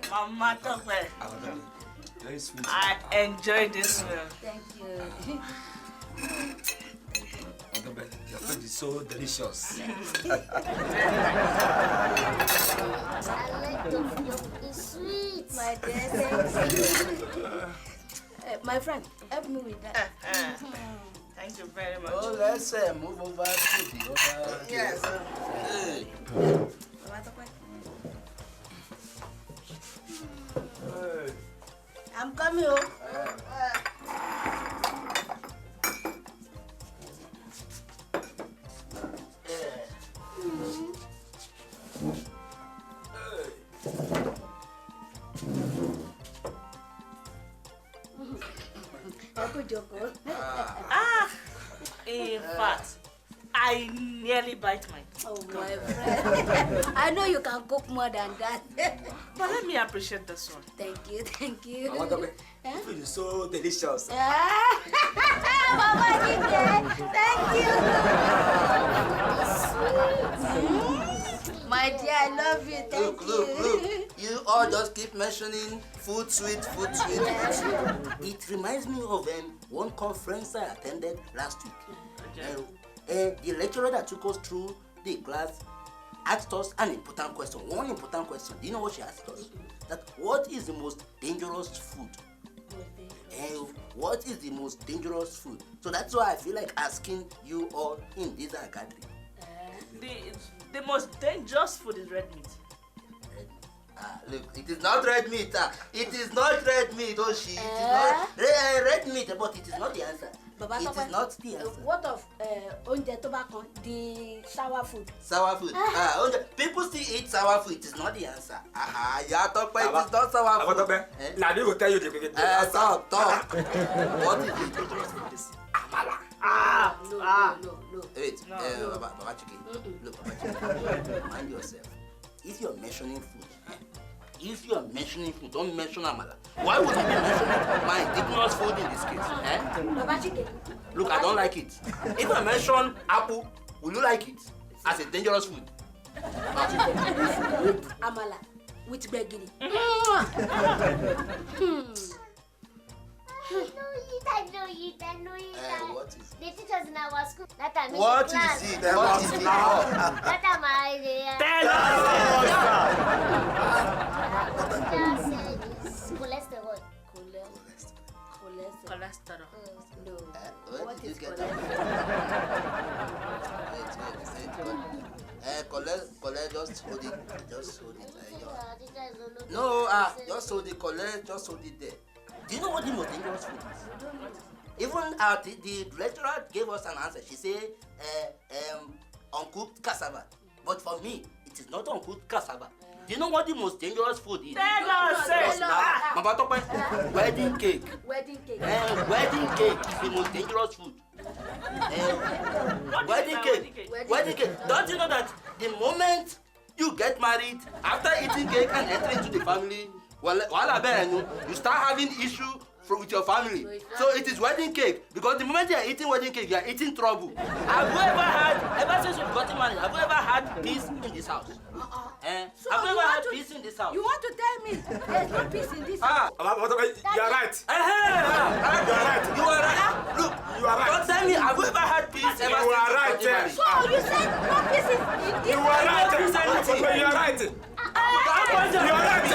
Mama Tope. Very sweet. I enjoy this meal. Thank you. Your food is so delicious. I like the food. It's sweet. My dear, thank you. My friend, help me with that. Thank you very much. Oh, let's move over to the other. Yes. Hey. I'm coming home. In fact, I nearly bite mine. Oh, my friend. I know you can cook more than that. But let me appreciate this one. Thank you, thank you. Babatope, your food is so delicious. Mama, thank you. My dear, I love you. Thank you. Look. You all just keep mentioning food sweet, food sweet, food sweet. It reminds me of one conference I attended last week. The lecturer that took us through the class asked us an important question. One important question. Do you know what she asked us? That what is the most dangerous food? What is the most dangerous food? So that's why I feel like asking you all in this gathering. The most dangerous food is red meat. Look, it is not red meat. It is not red meat, Oshi. It is not red meat, but it is not the answer. It is not the answer. What of onje tobacco, the sour food? Sour food. People still eat sour food. It is not the answer. Yeah, talk about it is not sour food. Babatope, now they will tell you the talk. What is the dangerous food? Amala. No. Wait, Baba Chike. Look, Baba Chike. Mind yourself. If you're mentioning food, don't mention amala. Why would you be mentioning my indigenous food in this case? Baba Chike. Look, I don't like it. If I mention apple, will you like it as a dangerous food? Baba Chike, eat amala with begiri. I know it. What is it? They teach us in our school. That time What is it? What is it? That time I Tell us! said it's cholesterol. Cholesterol. No. What did you get? Wait. Just hold it. Just hold it. No, just hold it. Just hold it there. Do you know what the most dangerous food is? Even the lecturer gave us an answer. She said, uncooked cassava. But for me, it is not uncooked cassava. Do you know what the most dangerous food is? Tell us! Babatope, wedding cake. Wedding cake. Wedding cake is the most dangerous food. Wedding cake. Don't you know that the moment you get married, after eating cake and entering into the family, you start having issue with your family. So it is wedding cake. Because the moment you are eating wedding cake, you are eating trouble. Have you ever since you've gotten married, have you ever had peace in this house? So have you ever had peace in this house? You want to tell me there's no peace in this house? You are right. You are right. Look, you are right. Don't tell me, have you ever had peace ever since You are you've right. gotten married? So you said no peace in this You are right. You are right. You are right.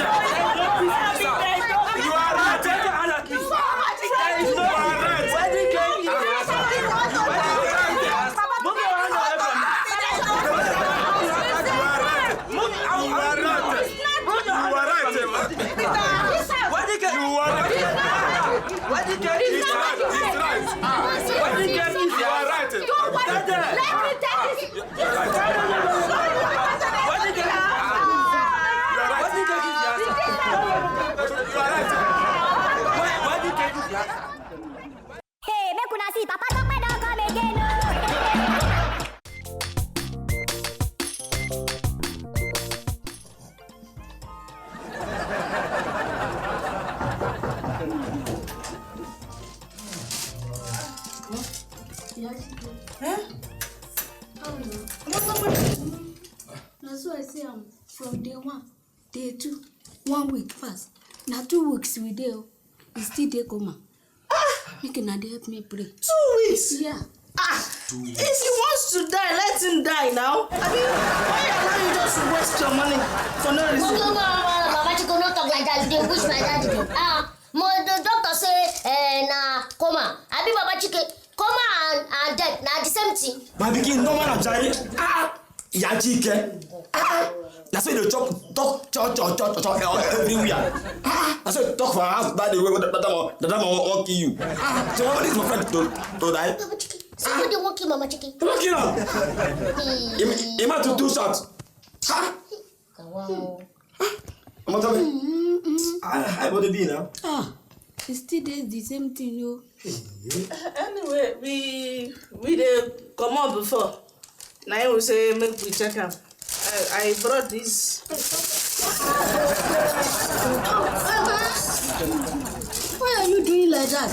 Wedding cake is Hey, make una see Papa Tope don't come again. That's why I say I'm from day 1, day 2, 1 week fast. Now 2 weeks we dey. We still dey coma. You can help me pray. 2 weeks? Yeah. If he wants to die, let him die now. I mean, why allow you just to waste your money for no reason? Mama Chico, not talk like that. You dey wish my dad again. The doctor say, na coma. Abi Baba Chico, coma and death, na the same thing. My begin no man Jare. Ya Chike. That's why they talk everywhere. That's why talk for us that the way that won't kill you. So what is my friend to die? Baba Chico, so what they won't kill Mama Chico? Don't kill him. He might to do shots. Wow. I'm telling you. I want to be now. It still does the same thing, yo. Anyway, we dey come on before. Now we say make we check him. I brought this. Why are you doing like that?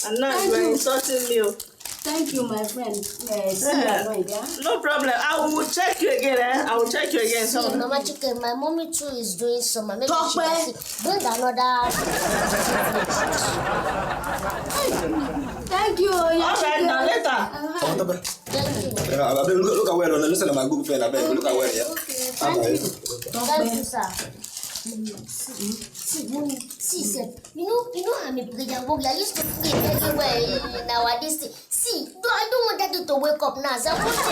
And now you are insulting me. Thank you, my friend. No problem. I will check you again. I will check you again. See, Mama Chicken, my mommy too is doing some. Maybe Talk she can see. Bring another. Thank you. All right, now later. Thank you. Look at where. Listen to my good friend. I beg. Look at where. Yeah. Thank you, sir. See, mommy, see, sir. You know I'm a prayer warrior. I used to pray everywhere in our district. See, I don't want that to wake up now. So I want you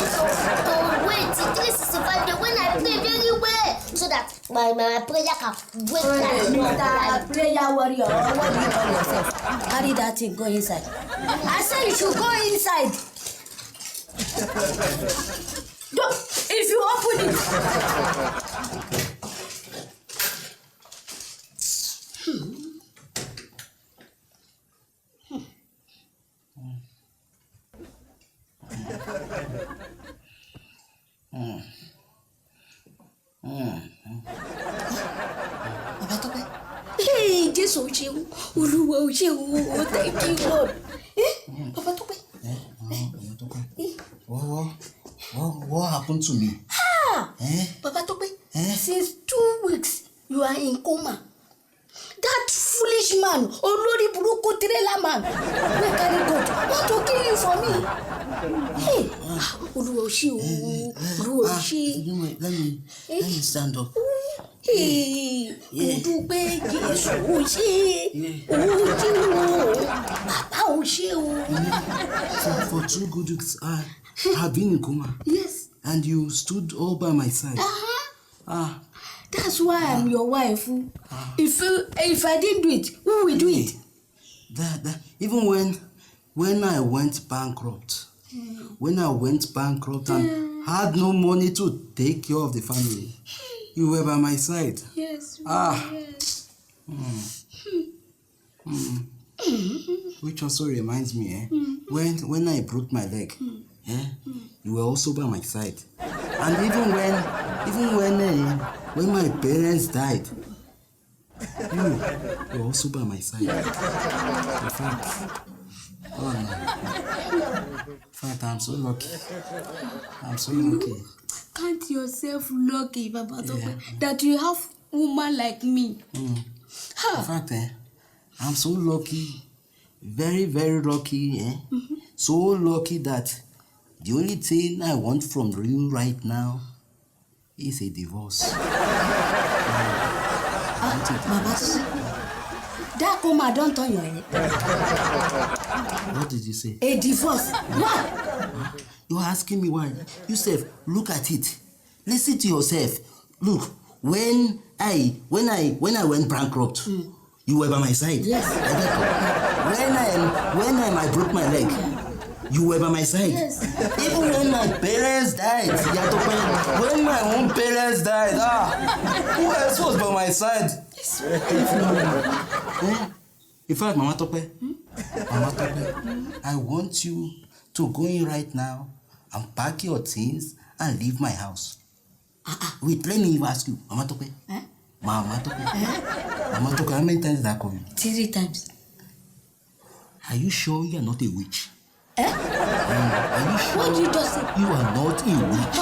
to wait till 365 days when I pray very well, so that my prayer can wake Mr. Prayer warrior, what do you call yourself? Carry that thing, go inside. I said you should go inside. If you open it. Babatope. Hey, Jesus, Oluwa, thank you, Lord. Babatope. What happened to me? Babatope. Since 2 weeks, you are in coma. That foolish man, Olori Buruku trailer man, we carry God, want to kill you for me. Hey, Let me stand up. Hey, Udupe Jesus, For 2 good weeks, I have been in coma. Yes. And you stood all by my side. That's why I'm your wife. If I didn't do it, who will do it? Even when I went bankrupt, and had no money to take care of the family, you were by my side. Yes. Yes. Which also reminds me, when I broke my leg, you were also by my side. And even when my parents died, you were also by my side. In fact, I'm so lucky. Count yourself lucky, Babatope, that you have woman like me. In fact, I'm so lucky, very, very lucky. So lucky that the only thing I want from you right now is a divorce. Babatope, that coma don't turn your head. What did you say? A divorce. Why? You're asking me why? Yourself, look at it. Listen to yourself. Look, when I went bankrupt, you were by my side. Yes. When I broke my leg, you were by my side. Yes. Even when my parents died, when my own parents died, who else was by my side? In fact, Mama Tope, I want you to go in right now and pack your things and leave my house. Wait, let me ask you, Mama Tope. Mama Tope. Mama Tope, how many times did I call you? 3 times. Are you sure you are not a witch? Eh? Are you sure? What did you just say? You are not a witch.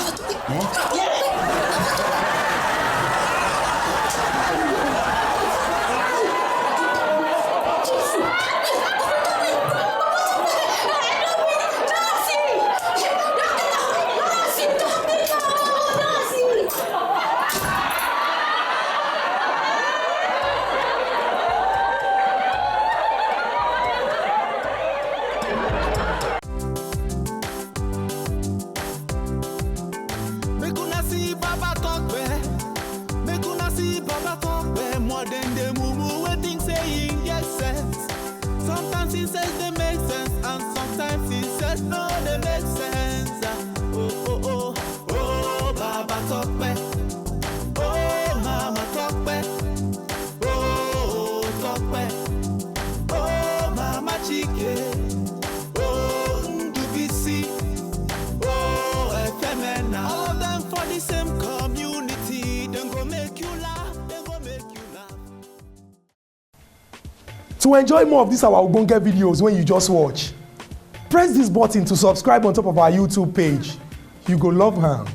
Make una see Babatope. Make una see Babatope. More than the mumu we think saying get sense. Sometimes he says they make sense, and sometimes he says no, they make sense. Oh, Babatope. Oh, Mama Tope. Oh, Tope. Oh, Mama Chike. Oh, Ndubisi. Oh, Femena. All of them for the same community. Then go make you laugh. Then go make you laugh. To enjoy more of these our Ogbonge videos when you just watch, press this button to subscribe on top of our YouTube page. You go love am.